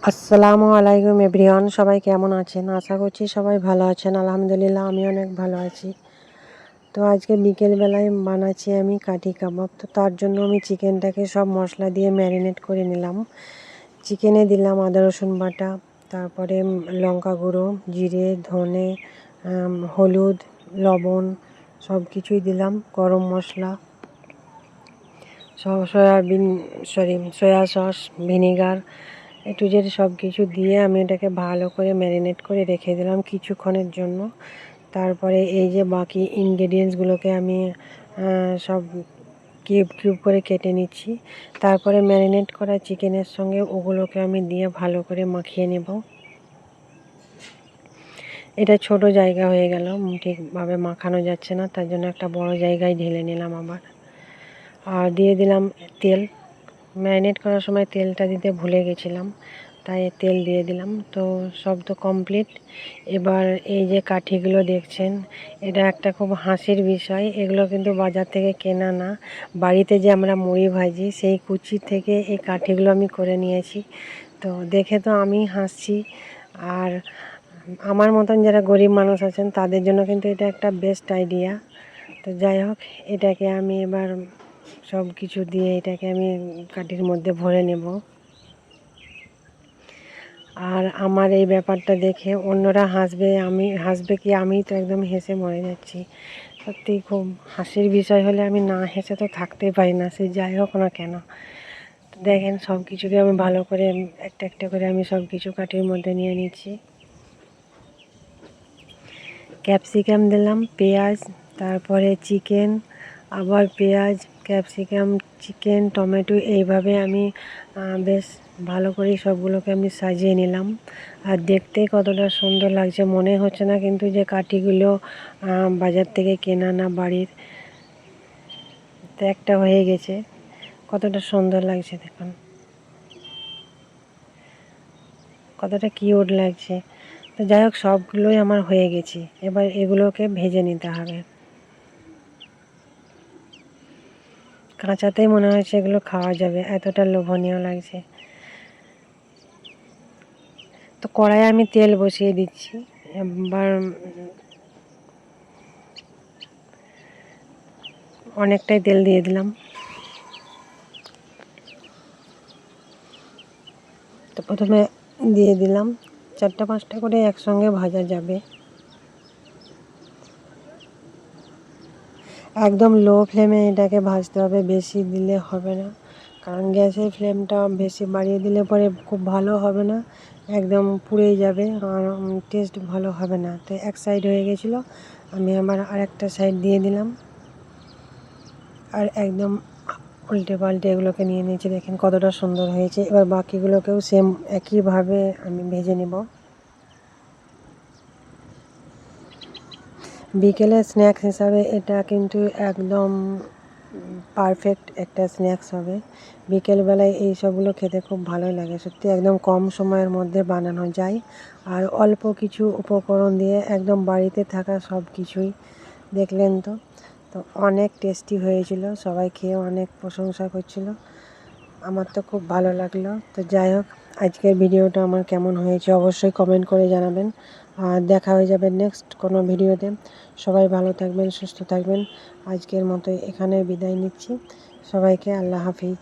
আসসালামু আলাইকুম এভরিওয়ান, সবাই কেমন আছেন? আশা করছি সবাই ভালো আছেন। আলহামদুলিল্লাহ আমি অনেক ভালো আছি। তো আজকে বিকেলবেলায় বানাচ্ছি আমি কাঠি কাবাব। তো তার জন্য আমি চিকেনটাকে সব মশলা দিয়ে ম্যারিনেট করে নিলাম। চিকেনে দিলাম আদা রসুন বাটা, তারপরে লঙ্কা গুঁড়ো, জিরে, ধনে, হলুদ, লবণ সব কিছুই দিলাম, গরম মশলা, সয়া সস, ভিনিগার, একটু যে সব কিছু দিয়ে আমি এটাকে ভালো করে ম্যারিনেট করে রেখে দিলাম কিছুক্ষণের জন্য। তারপরে এই যে বাকি ইনগ্রেডিয়েন্টসগুলোকে আমি সব কিউব কিউব করে কেটে নিচ্ছি। তারপরে ম্যারিনেট করা চিকেনের সঙ্গে ওগুলোকে আমি দিয়ে ভালো করে মাখিয়ে নেব। এটা ছোট জায়গা হয়ে গেল, ঠিকভাবে মাখানো যাচ্ছে না, তার জন্য একটা বড় জায়গায় ঢেলে নিলাম আবার। আর দিয়ে দিলাম তেল। ম্যারিনেট করার সময় তেলটা দিতে ভুলে গেছিলাম, তাই তেল দিয়ে দিলাম। তো সব তো কমপ্লিট। এবার এই যে কাঠিগুলো দেখছেন, এটা একটা খুব হাসির বিষয়। এগুলো কিন্তু বাজার থেকে কেনা না, বাড়িতে যে আমরা মুড়ি ভাজি সেই কুচি থেকে এই কাঠিগুলো আমি করে নিয়েছি। তো দেখে তো আমি হাসছি, আর আমার মতন যারা গরিব মানুষ আছেন তাদের জন্য কিন্তু এটা একটা বেস্ট আইডিয়া। তো যাই হোক, এটাকে আমি এবার সব কিছু দিয়ে এটাকে আমি কাঠির মধ্যে ভরে নেব। আর আমার এই ব্যাপারটা দেখে অন্যরা হাসবে কি, আমি তো একদম হেসে মরে যাচ্ছি। সত্যি খুব হাসির বিষয় হলে আমি না হেসে তো থাকতেই পারি না, সে যাই হোক না কেন। দেখেন সব কিছুকে আমি ভালো করে একটা একটা করে আমি সব কিছু কাঠির মধ্যে নিয়ে নিচ্ছি। ক্যাপসিকাম দিলাম, পেঁয়াজ, তারপরে চিকেন, আবার পেঁয়াজ, ক্যাপসিকাম, চিকেন, টমেটো, এইভাবে আমি বেশ ভালো করে সবগুলোকে আমি সাজিয়ে নিলাম। আর দেখতে কতটা সুন্দর লাগছে, মনে হচ্ছে না কিন্তু যে কাঠিগুলো বাজার থেকে কেনা না, বাড়ির। তো একটা হয়ে গেছে, কতটা সুন্দর লাগছে দেখুন, কতটা কিউট লাগছে। তো যাই হোক, সবগুলোই আমার হয়ে গেছে। এবার এগুলোকে ভেজে নিতে হবে। কাঁচাতেই মনে হচ্ছে এগুলো খাওয়া যাবে, এতটা লোভনীয় লাগছে। তো কড়াইয়ে আমি তেল বসিয়ে দিচ্ছি। এবার অনেকটাই তেল দিয়ে দিলাম। তো প্রথমে দিয়ে দিলাম 4-5টা করে একসঙ্গে ভাজা যাবে। একদম লো ফ্লেমে এটাকে ভাজতে হবে, বেশি দিলে হবে না, কারণ গ্যাসের ফ্লেমটা বেশি বাড়িয়ে দিলে পরে খুব ভালো হবে না, একদম পুড়ে যাবে আর টেস্ট ভালো হবে না। তো এক সাইড হয়ে গেছিলো, আমি আবার আরেকটা সাইড দিয়ে দিলাম, আর একদম উল্টে পাল্টে এগুলোকে নিয়ে নিয়েছি। দেখেন কতটা সুন্দর হয়েছে। এবার বাকিগুলোকেও সেম একইভাবে আমি ভেজে নেব। বিকেলের স্ন্যাক্স হিসাবে এটা কিন্তু একদম পারফেক্ট একটা স্ন্যাক্স হবে। বিকেলবেলায় এই সবগুলো খেতে খুব ভালোই লাগে, সত্যি একদম কম সময়ের মধ্যে বানানো যায়, আর অল্প কিছু উপকরণ দিয়ে একদম বাড়িতে থাকা সব কিছুই। দেখলেন তো, তো অনেক টেস্টি হয়েছিল, সবাই খেয়ে অনেক প্রশংসা করছিল, আমার তো খুব ভালো লাগলো। তো যাই হোক, আজকের ভিডিওটা আমার কেমন হয়েছে অবশ্যই কমেন্ট করে জানাবেন, আর দেখা হয়ে যাবে নেক্সট কোনো ভিডিওতে। সবাই ভালো থাকবেন, সুস্থ থাকবেন। আজকের মতো এখানে বিদায় নিচ্ছি, সবাইকে আল্লাহ হাফিজ।